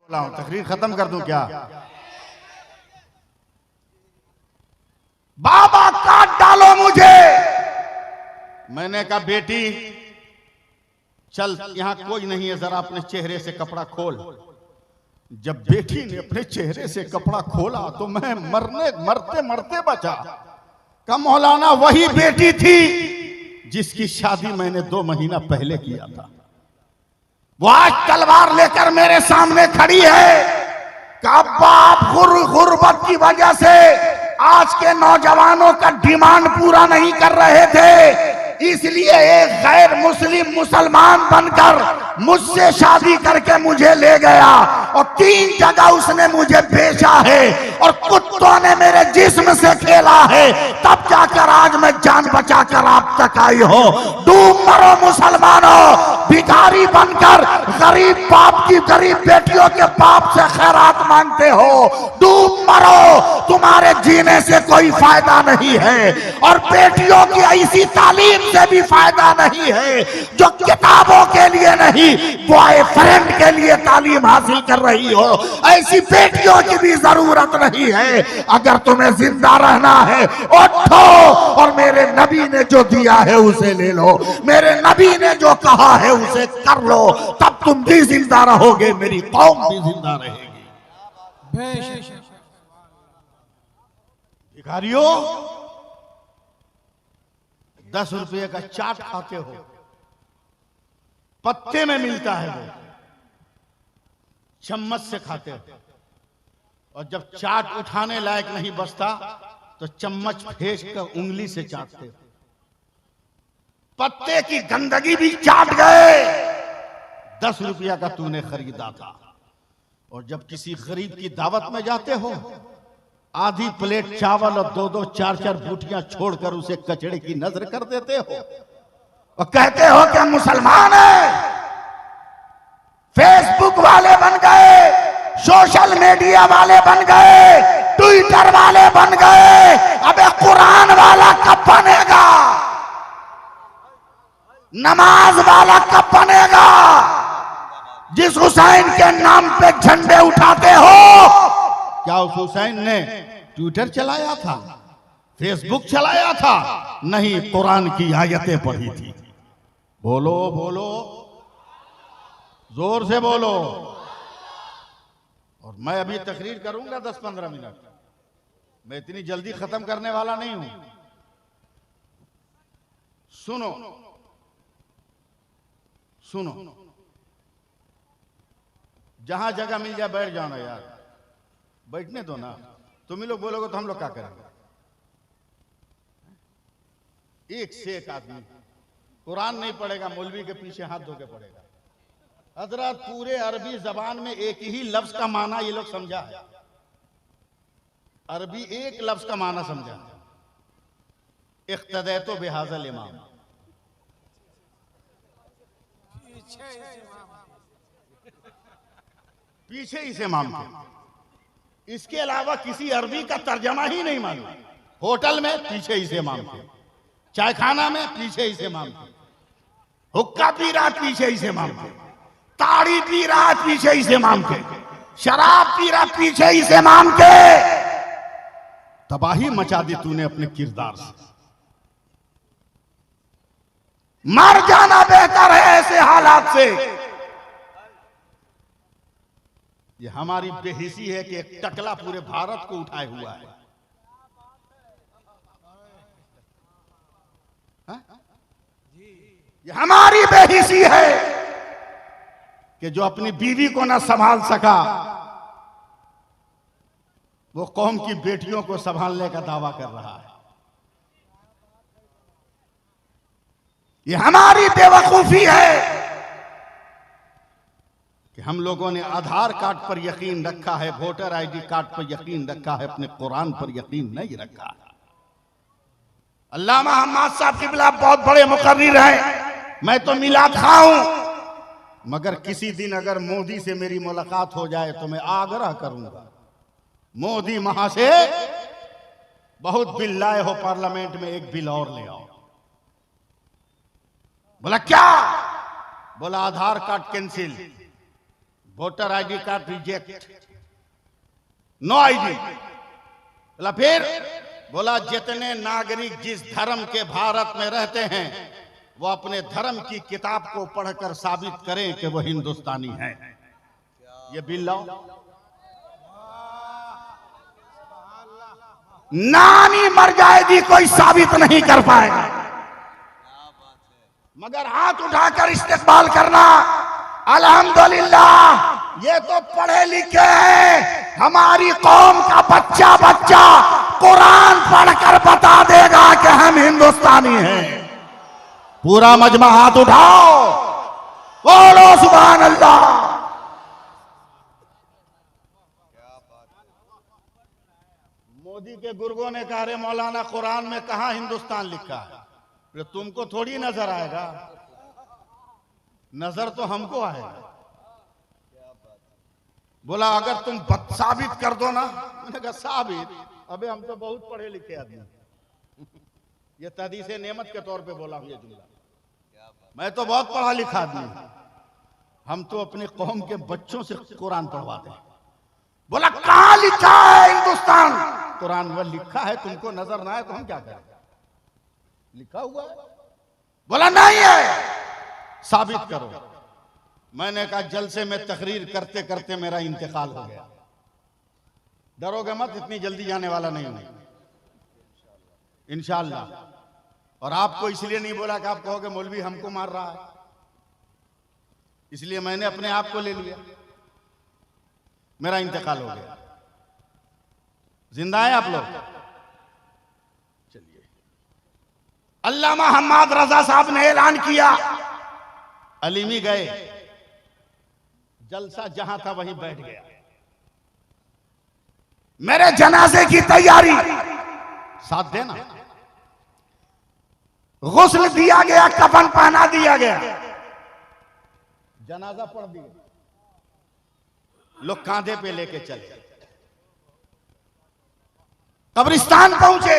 बोला हूं, तकरीर खत्म कर दूं क्या? बाबा काट डालो मुझे। मैंने कहा बेटी चल, यहां कोई नहीं है, जरा अपने चेहरे से कपड़ा खोल। जब बेटी ने अपने चेहरे से कपड़ा खोला तो मैं मरते मरते बचा। का मौलाना वही बेटी थी जिसकी शादी मैंने 2 महीना पहले किया था। वो आज तलवार लेकर मेरे सामने खड़ी है। का बाप गुर्बत की वजह से आज के नौजवानों का डिमांड पूरा नहीं कर रहे थे, इसलिए एक गैर मुस्लिम मुसलमान बनकर मुझसे शादी करके मुझे ले गया और 3 जगह उसने मुझे बेचा है और कुत्तों ने मेरे जिस्म से खेला है, तब जाकर आज मैं जान बचाकर आप तक आई हो। डूब मरो मुसलमानों, भिखारी बनकर गरीब बाप की गरीब बेटियों के बाप से खैरात मांगते हो। डूब मरो, तुम्हारे जीने से कोई फायदा नहीं है और बेटियों की ऐसी तालीम से भी फायदा नहीं है जो किताबों के लिए नहीं, बॉयफ्रेंड के लिए तालीम हासिल कर रही हो। ऐसी बेटियों की भी जरूरत नहीं है। अगर तुम्हें जिंदा रहना है उठो और मेरे नबी ने जो दिया है उसे ले लो, मेरे नबी ने जो कहा है उसे कर लो, तब तुम भी जिंदा रहोगे, मेरी कौम भी जिंदा रहेगी। भिखारियों 10 रुपये का चाट खाते हो, पत्ते में मिलता है, वो चम्मच से खाते हो और जब चाट उठाने लायक नहीं बचता तो चम्मच फेंक कर उंगली से चाटते हो। पत्ते की गंदगी भी चाट गए। 10 रुपया का तूने खरीदा था और जब किसी गरीब की दावत में जाते हो, आधी प्लेट चावल और 2-2 4-4 बूटियां छोड़कर उसे कचड़े की नजर कर देते हो और कहते हो कि हम मुसलमान हैं। फेसबुक वाले बन गए, सोशल मीडिया वाले बन गए, ट्विटर वाले बन गए, अबे कुरान वाला कब बनेगा? नमाज वाला कब बनेगा? जिस हुसैन के नाम पे झंडे उठाते हो, क्या उस हुसैन ने ट्विटर चलाया था, फेसबुक चलाया था? नहीं, कुरान की आयतें पढ़ी थी। बोलो बोलो, जोर से बोलो। और मैं अभी तकरीर करूंगा 10-15 मिनट, मैं इतनी जल्दी खत्म करने वाला नहीं हूं। सुनो सुनो, जहां जगह मिल जाए बैठ जाना यार, बैठने दो ना। तुम ही लोग बोलोगे तो हम लोग क्या करेंगे? एक से एक आदमी कुरान नहीं पढ़ेगा, मौलवी के पीछे हाथ धो के पढ़ेगा। हजरत पूरे अरबी जबान में एक ही लफ्ज का माना ये लोग समझा है, अरबी एक लफ्ज का माना समझा, इख्तदैतो बिहाज़ल इमाम। पीछे इस इमाम के, इसके अलावा किसी अरबी का तर्जमा ही नहीं मालूम। होटल में पीछे इस इमाम के, चाय खाना में पीछे इस इमाम के, हुक्का पी रहा पीछे इस इमाम के, ताड़ी पी रहा पीछे इस इमाम के, शराब पी रहा पीछे इस इमाम के। तबाही मचा दी तूने अपने किरदार से। मर जाना बेहतर है ऐसे हालात से। ये हमारी बेहिसी है कि एक टकला पूरे भारत को उठाए हुआ है। ये हमारी बेहिसी है कि जो अपनी बीवी को ना संभाल सका, वो कौम की बेटियों को संभालने का दावा कर रहा है। ये हमारी बेवकूफी है कि हम लोगों ने आधार कार्ड पर यकीन रखा है, वोटर आईडी कार्ड पर यकीन रखा है, अपने कुरान पर यकीन नहीं रखा है। अल्लामा हम्माद साहब किबला बहुत बड़े मुकर्रिर हैं, मैं तो मिलाद खां हूं, मगर किसी दिन अगर मोदी से मेरी मुलाकात हो जाए तो मैं आग्रह करूंगा, मोदी वहां से बहुत बिल लाए हो, पार्लियामेंट में एक बिल और ले आओ। बोला क्या? बोला Aadhaar card cancel, voter ID card reject, no ID. बोला फिर, बोला जितने नागरिक जिस धर्म के भारत में रहते हैं वो अपने धर्म की किताब को पढ़कर साबित करें कि वो हिंदुस्तानी है। ये बिल लाओ, नानी मर जाएगी कोई साबित नहीं कर पाएगा, मगर हाथ उठाकर इस्तेकबाल करना। अल्हम्दुलिल्लाह, ये तो पढ़े लिखे हैं, हमारी कौम का बच्चा बच्चा कुरान पढ़कर बता देगा कि हम हिंदुस्तानी हैं। पूरा मजमा हाथ उठाओ, बोलो सुभान अल्लाह। मोदी के गुर्गों ने कहा, रे मौलाना कुरान में कहां हिंदुस्तान लिखा है? तुमको थोड़ी नजर आएगा, नजर तो हमको आएगा। बोला अगर तुम साबित कर दो ना। मैंने कहा साबित? अबे हम तो बहुत पढ़े लिखे आदमी। ये तहदीसे नेमत के तौर पे बोला हूं ये जुमला। मैं तो बहुत पढ़ा लिखा आदमी, हम तो अपनी कौम के बच्चों से कुरान पढ़वा दें। बोला कहां लिखा है हिंदुस्तान? कुरान में लिखा है, तुमको नजर ना आए तो हम क्या करें? लिखा हुआ है। बोला नहीं है, साबित करो। मैंने कहा जलसे में तकरीर करते करते मेरा इंतकाल हो गया, डरोगे मत, इतनी जल्दी जाने वाला नहीं हूं इंशाअल्लाह। और आपको इसलिए नहीं बोला कि आप कहोगे मौलवी हमको मार रहा है, इसलिए मैंने अपने आप को ले लिया। मेरा इंतकाल हो गया। जिंदा है आप लोग? चलिए, अल्लामा हम्माद रजा साहब ने ऐलान किया, अलीमी गए, जलसा जहां था वहीं बैठ गया। मेरे जनाजे की तैयारी, साथ देना। गुस्ल दिया गया, कफन पहना दिया गया, जनाजा पढ़ दिया, लोग कांधे पे लेके चले, कब्रिस्तान पहुंचे।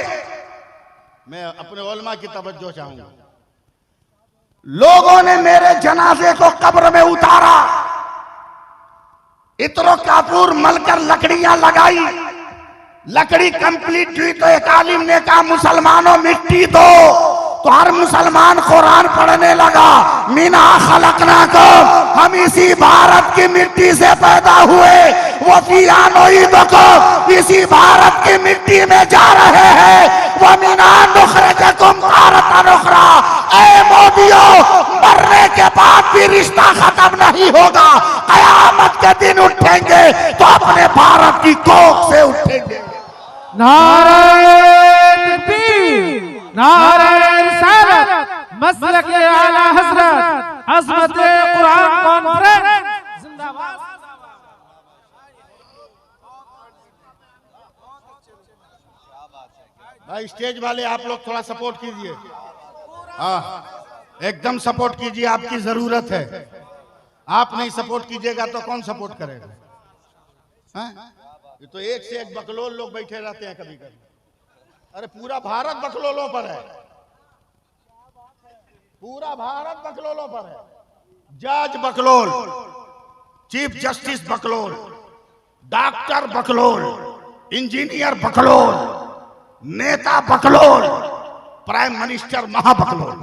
मैं अपने उलमा की तवज्जो चाहूंगा, लोगों ने मेरे जनाजे को कब्र में उतारा, इत्रो कापूर मलकर लकड़ियां लगाई। लकड़ी कंप्लीट हुई तो एक आलिम ने कहा मुसलमानों मिट्टी दो, तो हर मुसलमान कुरान पढ़ने लगा। मिना खलकनाकुम, हम इसी भारत की मिट्टी से पैदा हुए, वो फियानुईदुकुम, इसी भारत की मिट्टी में जा रहे हैं। वो मिना नुखरिजुकुम तारतन उखरा, ऐ मोदियों, मरने के बाद भी रिश्ता खत्म नहीं होगा, कयामत के दिन उठेंगे तो अपने भारत की कोख से उठेंगे। नारे तकबीर, नारे रिसालत, मसलक आला हजरत, अज़मत कुरान कॉन्फ्रेंस जिंदाबाद। भाई स्टेज वाले आप लोग थोड़ा सपोर्ट कीजिए, हाँ एकदम सपोर्ट कीजिए, आपकी जरूरत है। आप नहीं सपोर्ट कीजिएगा तो कौन सपोर्ट करेगा? हाँ? ये तो एक से एक बकलोल लोग बैठे रहते हैं कभी कभी। अरे पूरा भारत बकलोलों पर है, पूरा भारत बकलोलों पर है। जज बकलोल, चीफ जस्टिस बकलोल, डॉक्टर बकलोल, इंजीनियर बकलोल, नेता बकलोल, प्राइम मिनिस्टर महाबकलोल।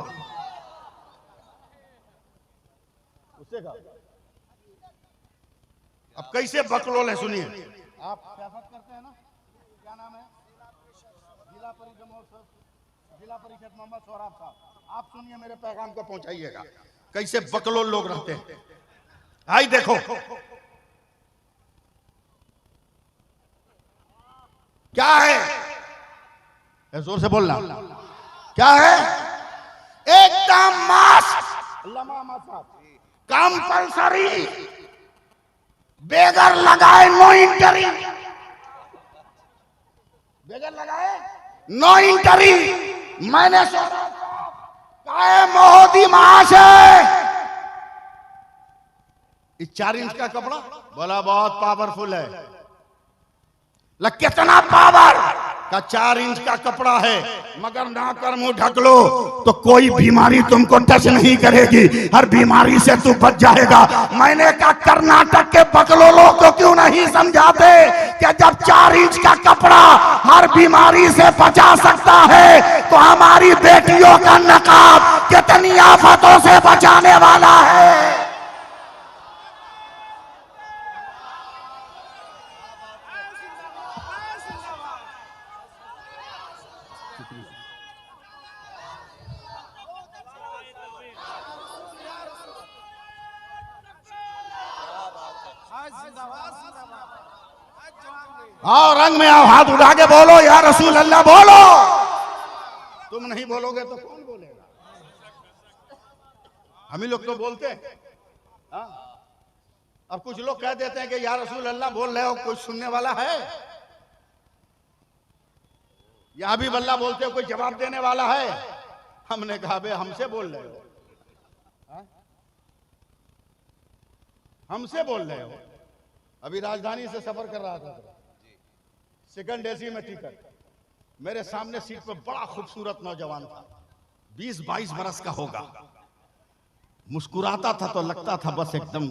अब कैसे बकलोल है सुनिए। आप सियासत करते हैं ना, क्या नाम है? जिला परिषद मोहम्मद सोहराब साहब, आप सुनिए, मेरे पैगाम को पहुंचाइएगा, कैसे बकलोल लोग रहते हैं। आई देखो क्या है, जोर से बोलना, क्या है? एकदम मास्क, कंपल्सरी, बेगर लगाए नो इंटरी, बेगर लगाए नो इंटरी। मैंने सोचा काय मोदी माश है, 4 इंच का कपड़ा, बोला बहुत पावरफुल है। कितना पावर? का 4 इंच का कपड़ा है, मगर नाक और मुंह ढक लो तो कोई बीमारी तुमको टच नहीं करेगी, हर बीमारी से तू बच जाएगा। मैंने कहा कर्नाटक के बकलोलों को क्यों नहीं समझाते कि जब 4 इंच का कपड़ा हर बीमारी से बचा सकता है तो हमारी बेटियों का नकाब कितनी आफतों से बचाने वाला है। आओ रंग में आओ, हाथ उठा के बोलो या रसूल अल्लाह बोलो। तुम नहीं बोलोगे तो कौन बोलेगा? हम ही लोग तो बोलते हैं। अब कुछ लोग कह देते हैं कि या रसूल अल्लाह बोल रहे हो, कोई सुनने वाला है? या हबीब अल्लाह बोलते हो, कोई जवाब देने वाला है? हमने कहा बे हमसे बोल रहे हो, हमसे बोल रहे हो। अभी राजधानी से सफर कर रहा था, सेकंड एसी में टिकट, मेरे सामने सीट पर बड़ा खूबसूरत नौजवान था, 20-22 बरस का होगा। मुस्कुराता था तो लगता था बस एकदम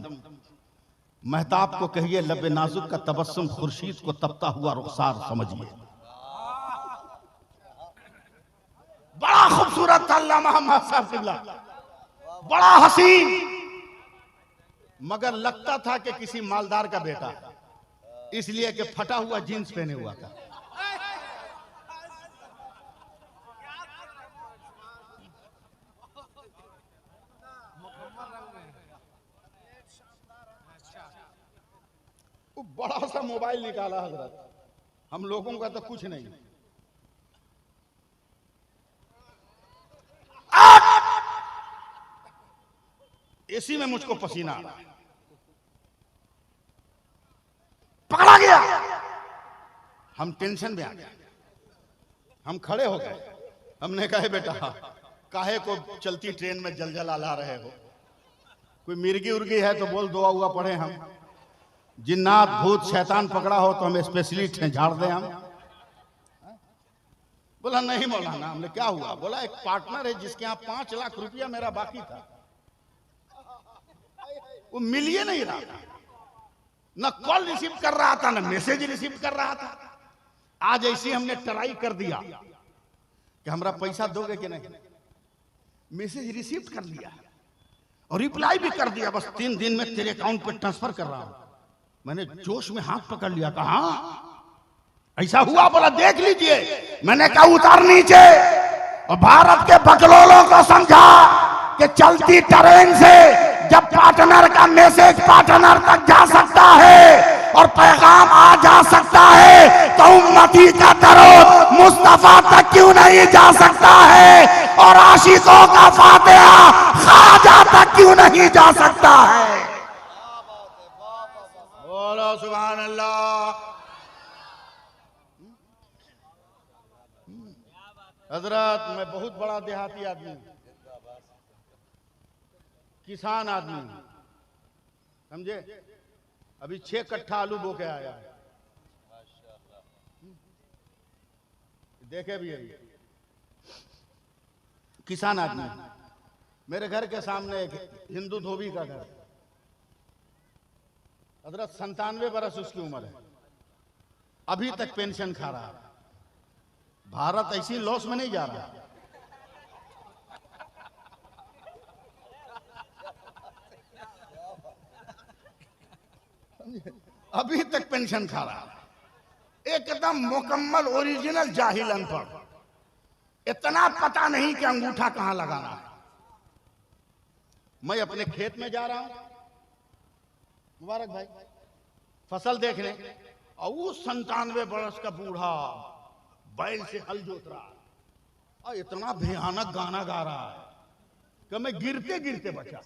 महताब को कहिए लबे नाजुक का तबस्सुम, खुर्शीद को तपता हुआ रुखसार समझिए। बड़ा खूबसूरत था अल्लामा मोहम्मद साहब किबला, बड़ा हसीन, मगर लगता था कि किसी मालदार का बेटा, इसलिए कि फटा हुआ जींस पहने हुआ था। वो बड़ा सा मोबाइल निकाला हजरत, हम लोगों का तो कुछ नहीं। एसी में मुझको पसीना आ रहा, पकड़ा गया, हम टेंशन में आ गए, हम खड़े हो गए। हमने कहा बेटा काहे को चलती ट्रेन में जलजला ला रहे हो, कोई मिर्गी उर्गी है तो बोल, दुआ हुआ पढ़े हम, जिन्नात भूत शैतान पकड़ा हो तो हम स्पेशलिस्ट हैं, झाड़ दें हम। बोला नहीं मौलाना। हमने क्या हुआ? बोला एक पार्टनर है जिसके यहाँ 5 लाख रुपया मेरा बाकी था, वो मिल ही नहीं रहा था, न कॉल रिसीव कर रहा था न मैसेज रिसीव कर रहा था। आज ऐसी हमने ट्राई कर दिया कि हमरा पैसा दोगे कि नहीं, मैसेज रिसीव कर लिया और रिप्लाई भी कर दिया, बस 3 दिन में तेरे अकाउंट पर ट्रांसफर कर रहा हूं। मैंने जोश में हाथ पकड़ लिया, कहा ऐसा हुआ? बोला देख लीजिए। मैंने कहा उतार नीचे, और भारत के बकलोलों को समझा कि चलती ट्रेन से जब पार्टनर का मैसेज पार्टनर तक जा सकता है और पैगाम आ जा सकता है तो उम्मती का दरूद मुस्तफा तक क्यों नहीं जा सकता है, और आशिकों का फातिहा ख्वाजा तक क्यों नहीं जा सकता है। बोलो सुभान अल्लाह। हजरत मैं बहुत बड़ा देहाती आदमी हूं, किसान आदमी हूं, समझे। अभी 6 कट्ठा आलू बो के आया है, देखे भी है, किसान आदमी। मेरे घर के सामने एक हिंदू धोबी का घर, हजरत 97 बरस उसकी उम्र है, अभी तक पेंशन खा रहा है। भारत ऐसी लॉस में नहीं जा रहा, अभी तक पेंशन खा रहा है, एकदम मुकम्मल ओरिजिनल जाहिल अनपढ़, इतना पता नहीं कि अंगूठा कहां लगाना है। मैं अपने खेत में जा रहा हूं, मुबारक भाई, फसल देखने, और वो 97 बरस का बूढ़ा बैल से हल जोत रहा है और इतना भयानक गाना गा रहा है कि मैं गिरते गिरते बचा।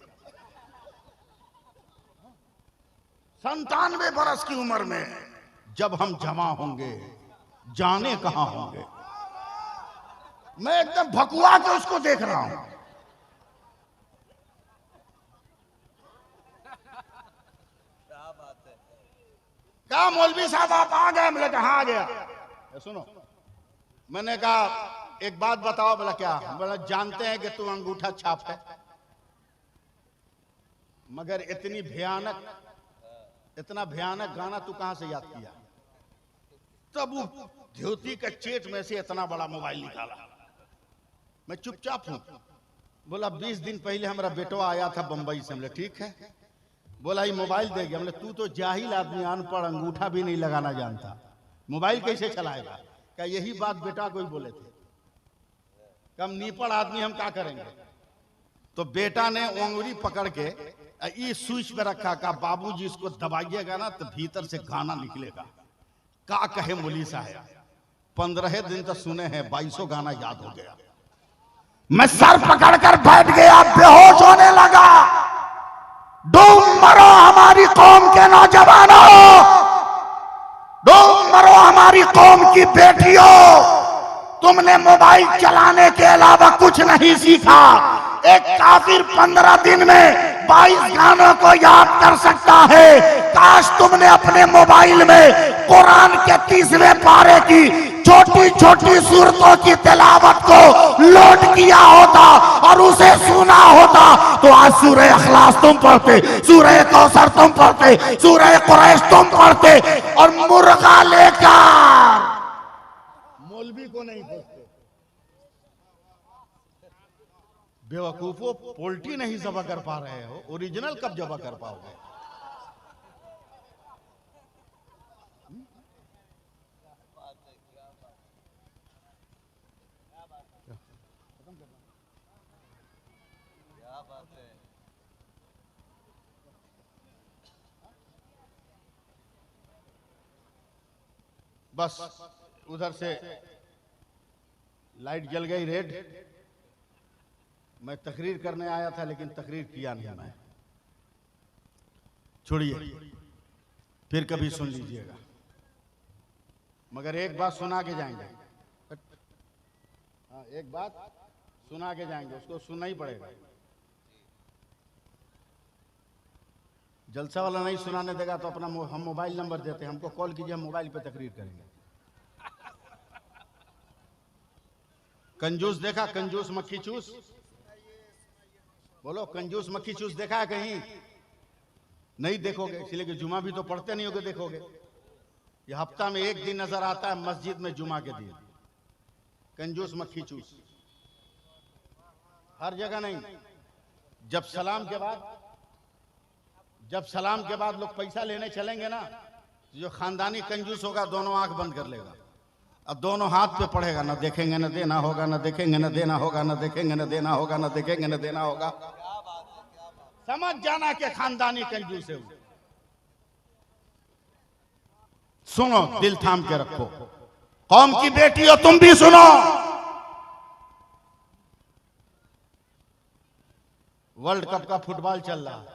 97 बरस की उम्र में जब हम जमा होंगे जाने कहां होंगे। मैं एकदम भकुआ के उसको देख रहा हूं। क्या मौलवी साहब आप आ गए? मैंने कहा आ गया। सुनो मैंने कहा एक बात बताओ। बोला क्या? बोला जानते हैं कि तू अंगूठा छाप है, मगर इतना भयानक गाना तू कहां से याद किया? तब वो धोती का चेट में से इतना बड़ा मोबाइल निकाला। मैं चुपचाप हूं। बोला 20 दिन पहले हमारा बेटवा आया था बंबई से। हमने ठीक है। बोला ये मोबाइल दे गया। हमने तू तो जाहिल आदमी, अनपढ़, अंगूठा भी नहीं लगाना जानता, मोबाइल कैसे चलाएगा? क्या यही बात बेटा को ही बोले थे? कम नीपड़ आदमी हम क्या करेंगे? तो बेटा ने उंगली पकड़ के इस स्विच पे रखा। कहा बाबूजी इसको दबाइएगा ना तो भीतर से गाना निकलेगा। का कहे मुली साहब, 15 दिन तक सुने हैं, 22 गाना याद हो गया। मैं सर पकड़कर बैठ गया, बेहोश होने लगा। डूब मरो हमारी कौम के नौजवानों, डूब मरो हमारी कौम की बेटियों। तुमने मोबाइल चलाने के अलावा कुछ नहीं सीखा। एक काफिर 15 दिन में 22 गानों को याद कर सकता है। काश तुमने अपने मोबाइल में कुरान के 30वें पारे की छोटी छोटी सूरतों की तिलावत को लोड किया होता और उसे सुना होता तो आज सूरह इखलास तुम पढ़ते, सूरह कौसर तुम पढ़ते, सूरह कुरैश तुम पढ़ते और मुर्गा लेकर मौलवी को नहीं पूछते। बेवकूफो, पोल्ट्री नहीं जबा कर पा रहे हो, ओरिजिनल कब जबा कर पाओगे? बस उधर से लाइट जल गई रेड। मैं तकरीर करने आया था लेकिन तकरीर किया नहीं मैं। छोड़िए, फिर कभी सुन लीजिएगा, मगर एक बात सुना के जाएंगे। हाँ, एक बात सुना के जाएंगे, उसको सुनना ही पड़ेगा। जलसा वाला नहीं सुनाने देगा तो अपना हम मोबाइल नंबर देते हैं, हमको कॉल कीजिए, हम मोबाइल पे तकरीर करेंगे। कंजूस देखा? कंजूस मक्खी चूस, बोलो कंजूस मक्खी चूस देखा है कहीं? नहीं देखोगे, इसलिए कि जुमा भी तो पढ़ते नहीं होगे। देखोगे ये हफ्ता में एक दिन नजर आता है मस्जिद में, जुमा के दिन। कंजूस मक्खी चूस हर जगह नहीं। जब सलाम के बाद लोग पैसा लेने चलेंगे ना, जो खानदानी कंजूस होगा दोनों आंख बंद कर लेगा और दोनों हाथ पे पड़ेगा, ना देखेंगे न देना होगा, न देखेंगे न देना होगा, न देखेंगे न देना होगा, न देखेंगे न देना होगा। समझ जाना कि खानदानी कंजूस है। सुनो, दिल थाम के रखो, कौम की बेटी हो तुम भी सुनो। वर्ल्ड कप का फुटबॉल चल रहा है,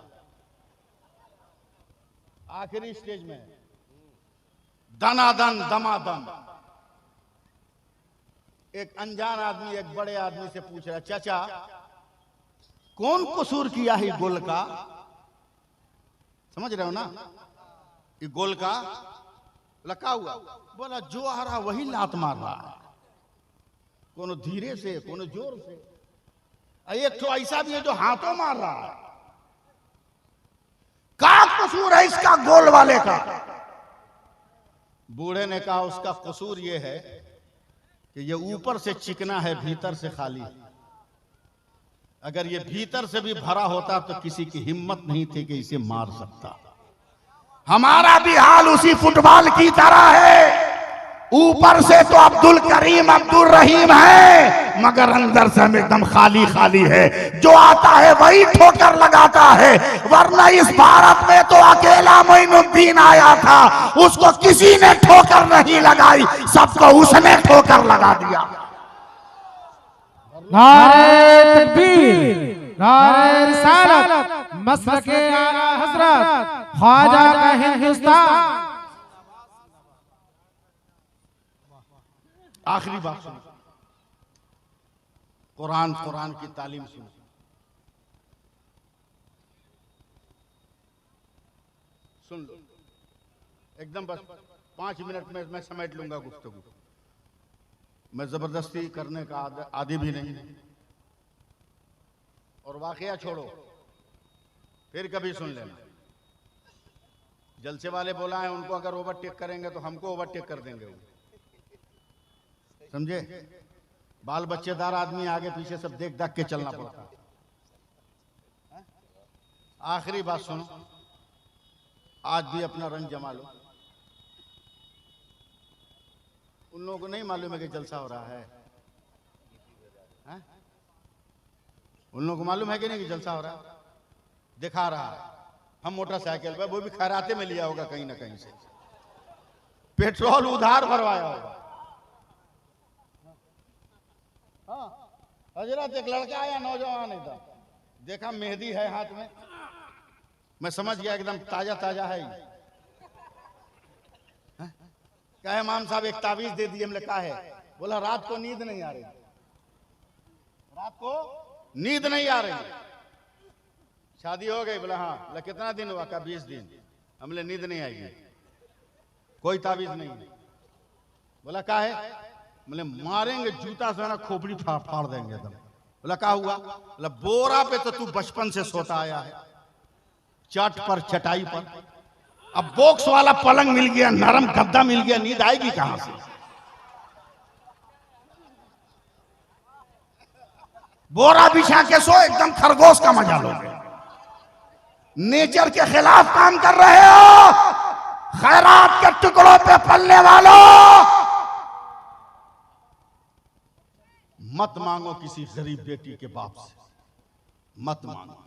आखिरी स्टेज में, दनादन दमादम। एक अनजान आदमी एक बड़े आदमी से पूछ रहा, चाचा कौन कसूर किया है गोल का? समझ रहे हो ना, ये गोल का लगा हुआ। बोला जो आ रहा वही लात मार रहा है, कोनो धीरे से, कोनो जोर से। एक तो ऐसा भी है जो हाथों मार रहा है। क्या कसूर है इसका गोल वाले का? बूढ़े ने कहा उसका कसूर यह है कि ये ऊपर से चिकना है, भीतर से खाली। अगर ये भीतर से भी भरा होता तो किसी की हिम्मत नहीं थी कि इसे मार सकता। हमारा भी हाल उसी फुटबॉल की तरह है। ऊपर से तो अब्दुल करीम अब्दुल रहीम है, मगर अंदर से हम एकदम खाली खाली है। जो आता है वही ठोकर लगाता है, वरना इस भारत में तो अकेला मोइनुद्दीन आया था, उसको किसी ने ठोकर नहीं लगाई, सबको उसने ठोकर लगा दिया। नारे तकबीर, नारे रिसालत, मसलके आला हजरत ख्वाजा का हिंदुस्तान। आखिरी बात सुनो, कुरान की तालीम सुनो। सुन लो एकदम, बस 5 मिनट में मैं समेट लूंगा गुफ्तगू। मैं जबरदस्ती करने का आदी भी नहीं। और वाकया छोड़ो, फिर कभी सुन लेना। जलसे वाले बोला है, उनको अगर ओवरटेक करेंगे तो हमको ओवरटेक कर देंगे वो, समझे? बाल बच्चेदार आदमी आगे पीछे सब देख देख के चलना पड़ता। आखिरी बात सुनो, आज भी अपना रंग जमा लो। उन लोगों को नहीं मालूम है कि जलसा हो रहा है? उन लोगों को मालूम है कि नहीं कि जलसा हो रहा है? दिखा रहा है। हम मोटरसाइकिल पे, वो भी खैराते में लिया होगा कहीं ना कहीं से, पेट्रोल उधार भरवाया होगा। हाँ, हजरत एक लड़का आया, नौजवान एकदम, देखा मेहंदी है हाथ में, मैं समझ गया एकदम ताजा ताजा है। क्या है इमाम साहब, एक तावीज दे दिए। हमने कहा है, बोला रात को नींद नहीं आ रही, रात को नींद नहीं आ रही। शादी हो गई? बोला हाँ। बोला कितना दिन हुआ? कहा 20 दिन। हमने नींद नहीं आएगी, कोई तावीज नहीं। बोला क्या है? बोले मारेंगे जूता से ना, खोपड़ी फाड़ देंगे एकदम। बोला क्या हुआ? बोला बोरा पे तो तू बचपन से सोता आया है, चट पर चटाई पर, अब बॉक्स वाला पलंग मिल गया, नरम गद्दा मिल गया, नींद आएगी कहां से? बोरा बिछा के सो, एकदम खरगोश का मजा लोगे। नेचर के खिलाफ काम कर रहे हो, खैरात के टुकड़ों पे पलने वालों। मत मांगो किसी गरीब बेटी के बाप से, मत मांगो,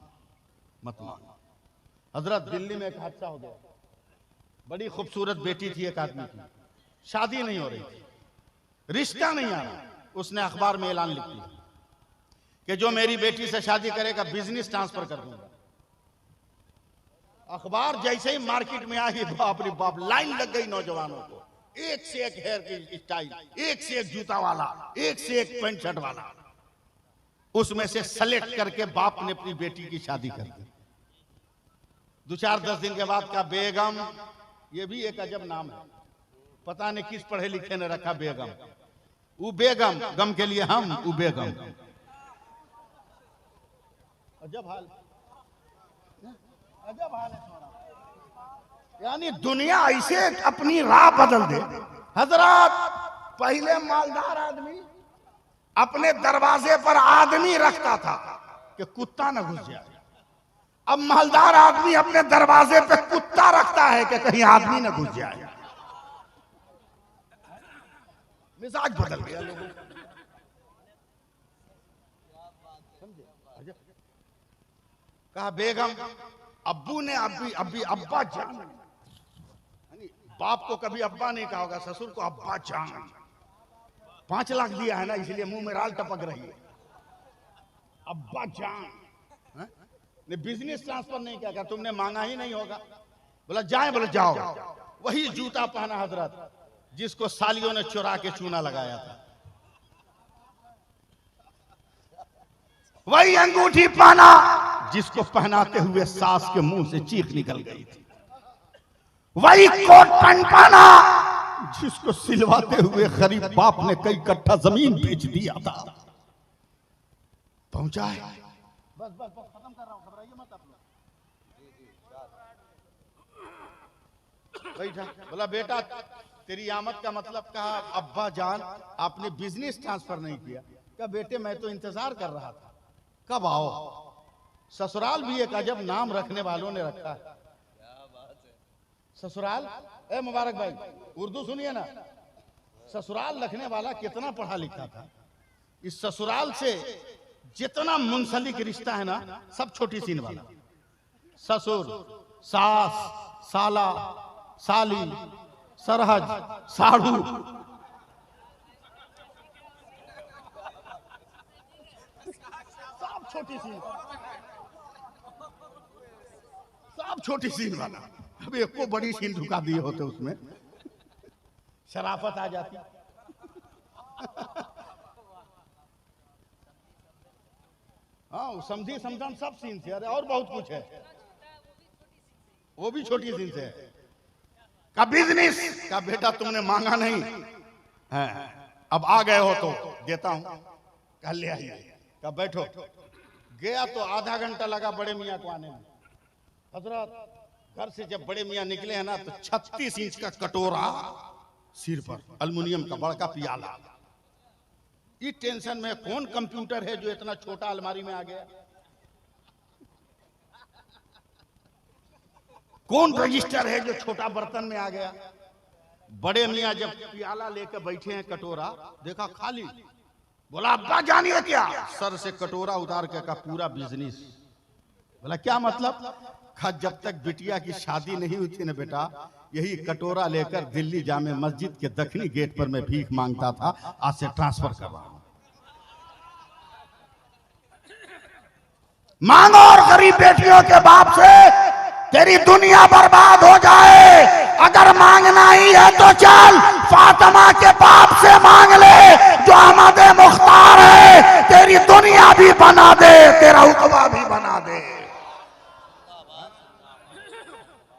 मत मांगो। हजरत दिल्ली में एक हादसा हो गया, बड़ी खूबसूरत बेटी थी एक आदमी की, शादी नहीं हो रही थी, रिश्ता नहीं आ रहा। उसने अखबार में ऐलान लिख दिया कि जो मेरी बेटी से शादी करेगा बिजनेस ट्रांसफर कर दूंगा। अखबार जैसे ही मार्केट में आई, बाप रे बाप, लाइन लग गई नौजवानों को। एक से एक हेयर की स्टाइल, एक से एक जूता वाला, एक से एक पैंट शर्ट वाला। उसमें से सेलेक्ट करके बाप ने अपनी बेटी की शादी कर दी। 2-4-10 दिन के बाद का बेगम, ये भी एक अजब नाम है, पता नहीं किस पढ़े लिखे ने रखा बेगम। वो बेगम, गम के लिए हम, वो बेगम। अजब हाल, अजब हाल है। यानी दुनिया ऐसे अपनी राह बदल दे। हजरत, पहले मालदार आदमी अपने दरवाजे पर आदमी रखता था कि कुत्ता न घुस जाए। अब मालदार आदमी अपने दरवाजे पे कुत्ता रखता है कि कहीं आदमी न घुस जाए। मिजाज बदल गया लोगों का। समझे? कहा बेगम, अब्बू ने अभी अब्बा जान, बाप को कभी अब्बा नहीं कहा होगा, ससुर को अब्बा जान। 5 लाख दिया है ना, इसलिए मुंह में राल टपक रही है। अब्बा जान ने बिजनेस ट्रांसफर नहीं किया, क्या तुमने मांगा ही नहीं होगा? बोला जाए, बोले जाओ। वही जूता पहना हजरत जिसको सालियों ने चुरा के चूना लगाया था, वही अंगूठी पहना जिसको पहनाते हुए सास के मुंह से चीख निकल गई थी, वही कोट पैंट पहना जिसको सिलवाते हुए गरीब बाप ने कई कट्ठा जमीन बेच दिया था। पहुंचा है, बस बस बस खत्म कर रहा हूं, घबराइए मत आप लोग। बैठा, बोला बेटा तेरी आमद का मतलब कहा अब्बा जान आपने बिजनेस ट्रांसफर नहीं किया? क्या बेटे मैं तो इंतजार कर रहा था, कब आओ। ससुराल भी एक अजब नाम रखने वालों ने रखा है। ससुराल, ए मुबारक भाई, उर्दू सुनिए ना। ससुराल रखने वाला कितना पढ़ा लिखा था। इस ससुराल से जितना मुंसलिक रिश्ता है ना, सब छोटी सीन वाला। ससुर, सास, साला, साली, सरहज, साड़ू, सब छोटी सीन, सब छोटी सीन वाला। अब एक को बड़ी सीन ढुका दिए होते उसमें, शराफत आ जाती। हाँ, समझी समझन सब सीन से। अरे और बहुत कुछ है, वो भी छोटी सीन से है। का बिजनेस का बेटा तुमने मांगा नहीं है, अब आ गए हो तो देता हूं, कह ले आइए, कब बैठो। गया तो आधा घंटा लगा बड़े मियाँ को आने में। हजरत घर से जब बड़े मियाँ निकले हैं ना तो 36 इंच का कटोरा सिर पर, अल्युमिनियम का बड़का पियाला। इस टेंशन में कौन कंप्यूटर है जो इतना छोटा अलमारी में आ गया, कौन रजिस्टर है जो छोटा बर्तन में आ गया। बड़े मियाँ जब प्याला लेकर बैठे हैं, कटोरा देखा खाली, बोला अब्बा जानिए क्या, सर से कटोरा उतार के का पूरा बिजनेस। बोला क्या मतलब, कहा जब तक बिटिया की शादी नहीं हुई थी ना बेटा, यही कटोरा लेकर दिल्ली जामे मस्जिद के दक्षिणी गेट पर मैं भीख मांगता था, आज से ट्रांसफर कर रहा हूं। मांगो और गरीब बेटियों के बाप से तेरी दुनिया बर्बाद हो जाए। अगर मांगना ही है तो चल फातिमा के बाप से मांग ले जो अहमद मुख्तार है, तेरी दुनिया भी बना दे, तेरा उकबा भी बना दे।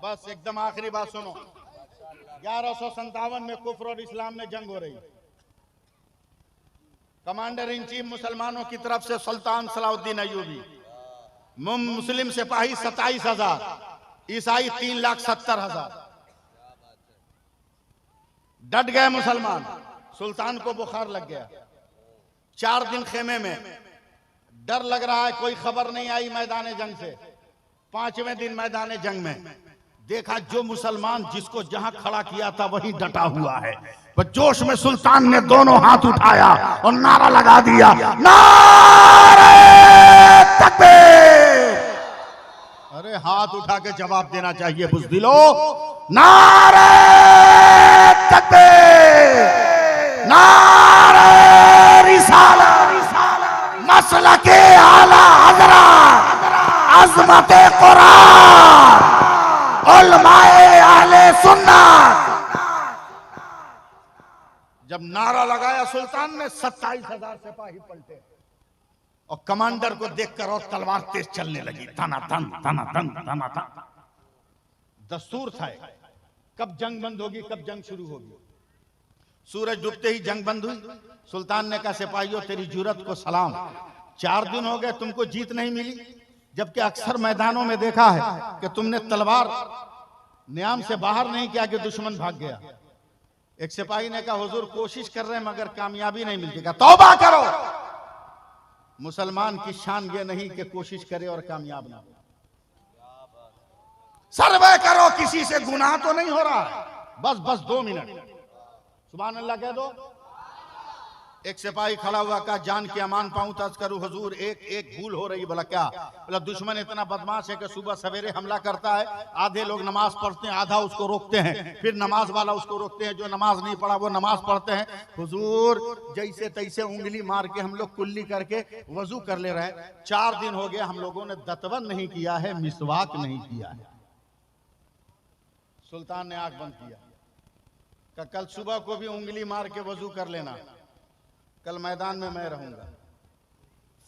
बस एकदम आखिरी बात सुनो। 1157 में कुफ्र और इस्लाम में जंग हो रही। कमांडर इन चीफ मुसलमानों की तरफ से सुल्तान सलाउद्दीन अय्यूबी, मुस्लिम सिपाही 27,000, ईसाई 3,70,000। डट गए मुसलमान। सुल्तान को बुखार लग गया। 4 दिन खेमे में, डर लग रहा है, कोई खबर नहीं आई मैदान जंग से। 5वें दिन मैदान जंग में देखा जो मुसलमान जिसको जहां खड़ा किया था वहीं डटा हुआ है। पर जोश में सुल्तान ने दोनों हाथ उठाया और नारा लगा दिया, नारे तकबीर। अरे हाथ उठा के जवाब देना चाहिए बुज़दिलो, नारे तकबीर, नारे रिसालत, मसलके आला हज़रत, अज़मते कुरान, उलमाए अहले सुन्नत। जब नारा लगाया सुल्तान ने, 27,000 सिपाही पलटे और कमांडर को देखकर और तलवार तेज चलने लगी, तना तन तना तन तना तन। दस्तूर था कब जंग बंद होगी, कब जंग शुरू होगी। सूरज डूबते ही जंग बंद हुई। सुल्तान ने कहा सिपाहियों तेरी जुर्रत को सलाम, 4 दिन हो गए तुमको जीत नहीं मिली, जबकि अक्सर मैदानों में देखा है कि तुमने तलवार नियाम से बाहर नहीं किया कि दुश्मन भाग गया। एक सिपाही ने कहा हुजूर कोशिश कर रहे हैं मगर कामयाबी नहीं मिलती। कहा तौबा करो, मुसलमान की शान ये नहीं कि कोशिश करे और कामयाब ना हो। सर्वे करो किसी से गुनाह तो नहीं हो रहा है, बस 2 मिनट सुभान अल्लाह कह दो। एक सिपाही खड़ा हुआ, कहा जान की अमान पाऊं तज करूं हुजूर, एक भूल हो रही। बोला क्या? बोला दुश्मन इतना बदमाश है कि सुबह सवेरे हमला करता है, आधे लोग नमाज पढ़ते हैं, आधा उसको रोकते हैं, फिर नमाज वाला उसको रोकते हैं, जो नमाज नहीं पढ़ा वो नमाज पढ़ते हैं। हुजूर जैसे तैसे उंगली मार के हम लोग कुल्ली करके वजू कर ले रहे हैं। 4 दिन हो गए हम लोगों ने दतवन नहीं किया है, मिसवाक नहीं किया है। सुल्तान ने आंख बंद किया, कहा कल सुबह को भी उंगली मार के वजू कर लेना, कल मैदान में मैं रहूंगा।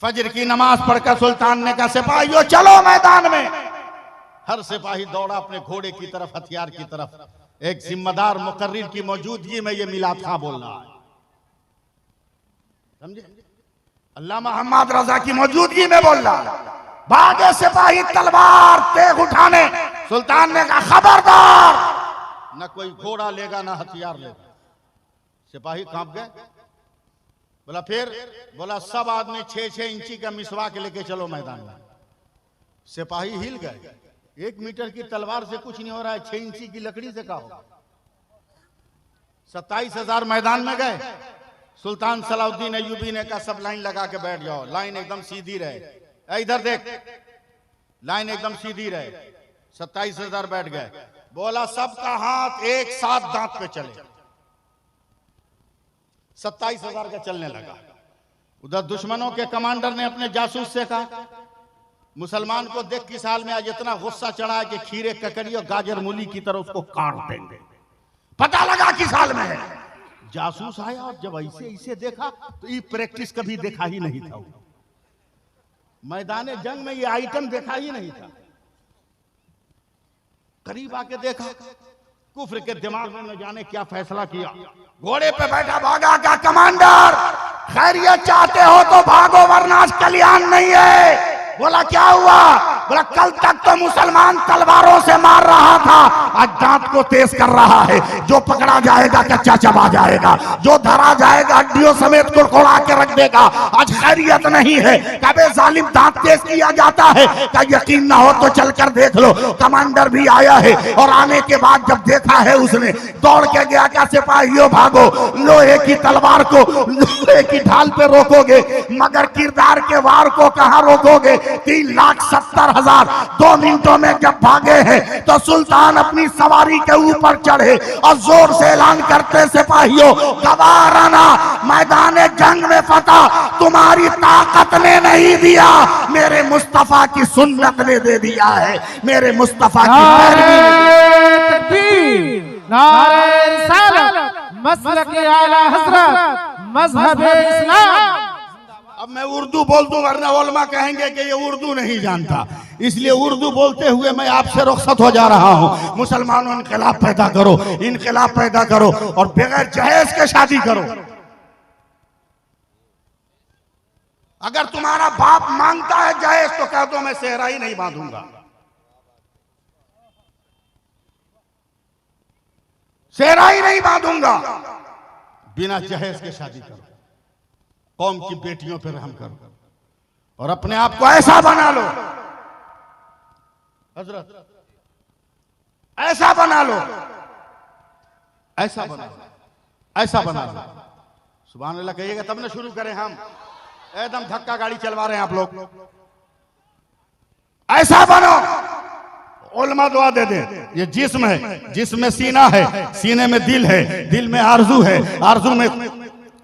फजर की नमाज पढ़कर सुल्तान ने कहा सिपाहियों चलो मैदान में। हर सिपाही दौड़ा अपने घोड़े की तरफ, हथियार की तरफ। एक जिम्मेदार मुकर्रिर की मौजूदगी में ये मिलाद खां बोल रहा है, समझे? अल्लामा मोहम्मद रजा की मौजूदगी में बोल रहा। भागे सिपाही तलवार तेग उठाने। सुल्तान ने कहा खबरदार, न कोई घोड़ा लेगा न हथियार लेगा। सिपाही कांप गए। बोला फिर? बोला सब आदमी 6-6 इंची का मिसवाक लेके चलो मैदान में। सिपाही हिल गए। 1 मीटर की तलवार से कुछ नहीं हो रहा है, 6 इंची की लकड़ी से क्या होगा। 27,000 मैदान में गए। सुल्तान सलाउद्दीन अय्यूबी ने कहा सब लाइन लगा के बैठ जाओ, लाइन एकदम सीधी रहे। इधर देख, लाइन एकदम सीधी रहे। 27,000 बैठ गए। बोला सबका हाथ एक साथ दांत पे चले। 27,000 का चलने लगा। उधर दुश्मनों के कमांडर ने अपने जासूस से कहा मुसलमान को देख किस हाल में आज इतना गुस्सा चढ़ा है कि खीरे ककड़ी और गाजर मूली की तरह उसको काट देंगे। पता लगा किस हाल में है। जासूस आया और जब ऐसे देखा तो ये प्रैक्टिस कभी देखा ही नहीं था। मैदान जंग में ये आइटम देखा ही नहीं था। करीब आके देखा कुफ्र के दिमाग में न जाने क्या फैसला किया। घोड़े पे बैठा भागा का कमांडर, खैरियत चाहते हो तो भागो वरना आज कल्याण नहीं है। बोला क्या हुआ? बोला कल तक तो मुसलमान तलवारों से मार रहा था, आज दांत को तेज कर रहा है। जो पकड़ा जाएगा कच्चा चबा जाएगा, जो धरा जाएगा हड्डियों समेत कुड़कुड़ा के रख देगा। आज खैरियत नहीं है। कभी जालिम दांत तेज किया जाता है, क्या यकीन ना हो तो चलकर देख लो। कमांडर भी आया है और आने के बाद जब देखा है उसने, दौड़ के गया क्या सिपाहियों भागो, लोहे की तलवार को लोहे की ढाल पे रोकोगे मगर किरदार के वार को कहां रोकोगे। 3,70,000 2 मिनटों में जब भागे हैं तो सुल्तान अपनी सवारी के ऊपर चढ़े और जोर से ऐलान करते सिपाहियों गवाराना मैदान जंग में फतह तुम्हारी ताकत ने नहीं दिया, मेरे मुस्तफा की सुन्नत ने दे दिया है। मेरे मुस्तफा की नारे रिसालत मसलक आला हज़रत मज़हब इस्लाम। अब मैं उर्दू बोल दूं वरना उलमा कहेंगे कि ये उर्दू नहीं जानता, इसलिए उर्दू बोलते हुए मैं आपसे रुखसत हो जा रहा हूं। मुसलमानों इनकलाब पैदा करो, इनकलाब पैदा करो और बगैर जहेज के शादी करो। अगर तुम्हारा बाप मांगता है जहेज तो कह दो मैं सेहरा ही नहीं बांधूंगा, सेहरा ही नहीं बांधूंगा। बिना जहेज के शादी करो, कौम की बेटियों पर रहम करो और अपने आप को ऐसा बना लो हजरत, ऐसा बना लो, ऐसा बना लो, ऐसा बना लो। सुभान अल्लाह कहिएगा तब ना शुरू करें हम। एकदम धक्का गाड़ी चलवा रहे हैं आप लोग। ऐसा बनो, उलमा दुआ दे दे। ये जिस्म है, जिस्म में सीना है, सीने में दिल है, दिल में आरजू है, आरजू में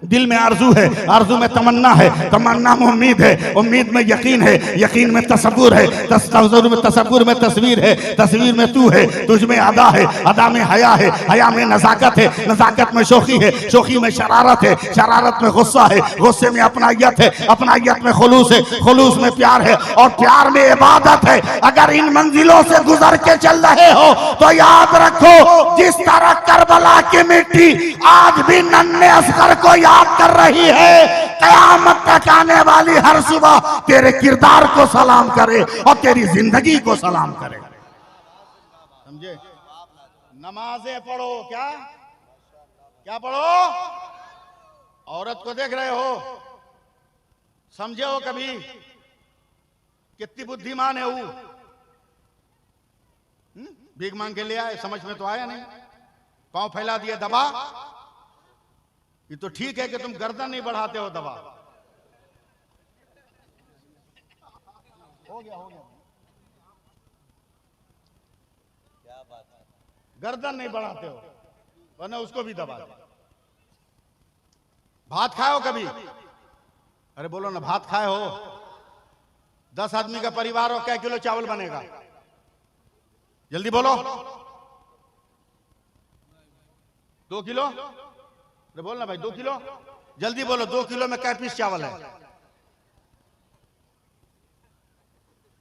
दिल में आरजू है, आरजू में तमन्ना है, तमन्ना में उम्मीद है, उम्मीद में यकीन है, यकीन में तसव्वुर है, तसव्वुर में तस्वीर है, तस्वीर में तू है, तुझ में अदा है, अदा में हया है, हया में नजाकत है, नजाकत में शोखी है, शोखी में शरारत है, शरारत में गुस्सा है, गुस्से में अपनायत है, अपनायत में खुलूस है, खुलूस में प्यार है और प्यार में इबादत है। अगर इन मंजिलों से गुजर के चल रहे हो तो याद रखो जिस तरह करबला की मिट्टी आज भी नन्हे असगर को याद कर रही है, कयामत तक आने वाली हर सुबह तेरे किरदार को सलाम करे और तेरी जिंदगी को सलाम करे। समझे? नमाजें पढ़ो। क्या क्या पढ़ो? औरत को देख रहे हो, समझे हो कभी कितनी बुद्धिमान है वो? भीख मांग के ले आए, समझ में तो आया नहीं, पांव फैला दिए दबा। ये तो ठीक है कि तुम गर्दन नहीं बढ़ाते हो, दबा हो गया क्या बात है, गर्दन नहीं बढ़ाते हो वरना उसको भी दबा दे। भात खाए हो कभी? अरे बोलो ना, भात खाए हो? 10 आदमी का परिवार हो, क्या किलो चावल बनेगा? जल्दी बोलो। 2 किलो? अरे बोलना भाई, 2 किलो जल्दी बोलो। 2 किलो में क्या पीस चावल है?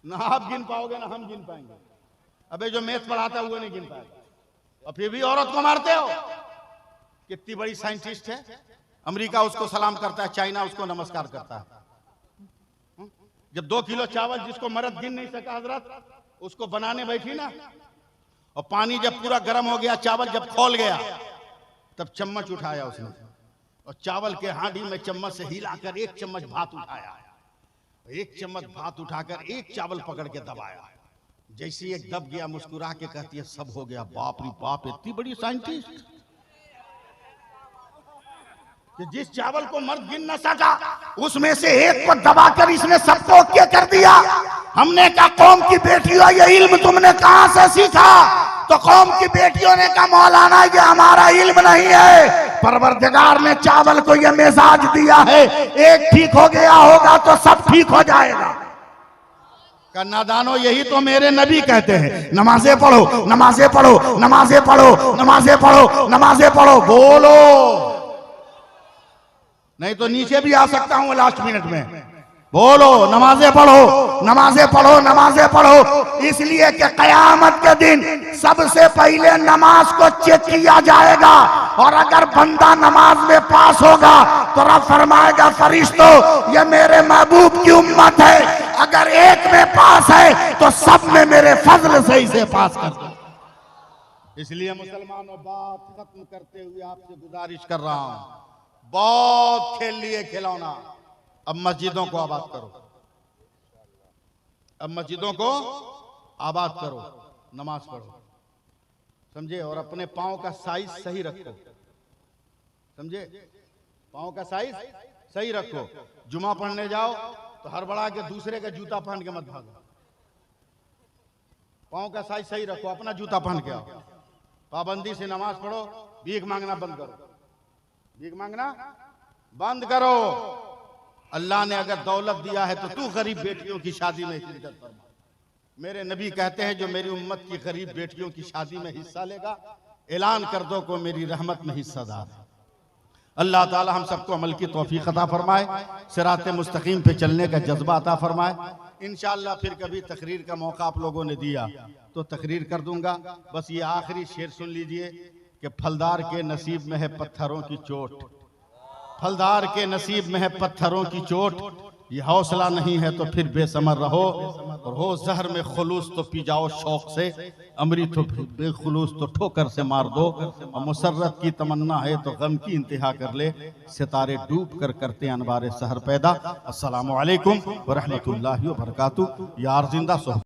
ना आप गिन पाओगे ना हम गिन पाएंगे। अबे जो मैथ पढ़ाता है वो नहीं गिन पाएगा और फिर भी औरत को मारते हो। कितनी बड़ी साइंटिस्ट है, अमेरिका उसको सलाम करता है, चाइना उसको नमस्कार करता है। जब 2 किलो चावल जिसको मर्द गिन नहीं सका हजरत, उसको बनाने बैठी ना, और पानी जब पूरा गर्म हो गया, चावल जब खौल गया, तब चम्मच उठाया उसने और चावल के हांडी में चम्मच से हिलाकर 1 चम्मच भात उठाया, 1 चम्मच भात उठाकर 1 चावल पकड़ के दबाया। जैसे एक दब गया, मुस्कुरा के कहती है सब हो गया। बाप रे बाप, इतनी बड़ी साइंटिस्ट कि जिस चावल को मर्द गिन न सका उसमें से 1 को दबाकर इसने सबको ओके कर दिया। हमने कहा कौम की बेटियों ये इल्म तुमने कहां से सीखा? तो कौम की बेटियों ने कहा मौलाना ये हमारा इल्म नहीं है, परवरदिगार ने चावल को ये मिजाज दिया है, एक ठीक हो गया होगा तो सब ठीक हो जाएगा। का नादानो, यही तो मेरे नबी कहते हैं, नमाजें पढ़ो, नमाजें पढ़ो, नमाजें पढ़ो, नमाजें पढ़ो, नमाजें पढ़ो। बोलो, नहीं तो नीचे भी आ सकता हूं लास्ट मिनट में। बोलो नमाजें पढ़ो, नमाजें पढ़ो, नमाजें पढ़ो, इसलिए कि कयामत के दिन सबसे पहले नमाज को चेक किया जाएगा। और अगर बंदा नमाज में पास होगा तो रब फरमाएगा फरिश्तों ये मेरे महबूब की उम्मत है, अगर एक में पास है तो सब में मेरे फजल से इसे पास कर दो। इसलिए मुसलमानों बात खत्म करते हुए आपसे गुजारिश कर रहा हूं, बहुत खेल लिए खिलौना, अब मस्जिदों को आबाद करो, अब मस्जिदों को आबाद करो, नमाज पढ़ो, समझे, और अपने पांव का साइज सही रखो, समझे, पांव का साइज सही रखो। जुमा पढ़ने जाओ तो हड़बड़ा के दूसरे का जूता पहन के मत भागो, पांव का साइज सही रखो, अपना जूता पहन के आओ, पाबंदी से नमाज पढ़ो, भीख मांगना बंद करो, भीख मांगना बंद करो। अल्लाह ने अगर दौलत दिया है तो तू गरीब बेटियों की शादी में शिरकत फरमा। मेरे नबी कहते हैं जो मेरी उम्मत की गरीब बेटियों की शादी में हिस्सा लेगा, ऐलान कर दो को मेरी रहमत में हिस्सादार है। अल्लाह ताला हम सबको अमल की तौफीक अता फरमाए, सिराते मुस्तकीम पे चलने का जज्बा अता फरमाए। इंशाअल्लाह फिर कभी तकरीर का मौका आप लोगों ने दिया तो तकरीर कर दूंगा। बस ये आखिरी शेर सुन लीजिए कि फलदार के नसीब में है पत्थरों की चोट, फलदार के नसीब में है पत्थरों की चोट, ये हौसला नहीं है तो फिर बेसमर रहो, और हो जहर में खुलूस तो पी जाओ शौक से, अमरी तो बेखुलूस तो ठोकर से मार दो, और मुसर्रत की तमन्ना है तो गम की इंतहा कर ले, सितारे डूब कर करते अनवारे सहर पैदा। अस्सलामु अलैकुम व रहमतुल्लाहि व बरकातुहू। यार जिंदा सोह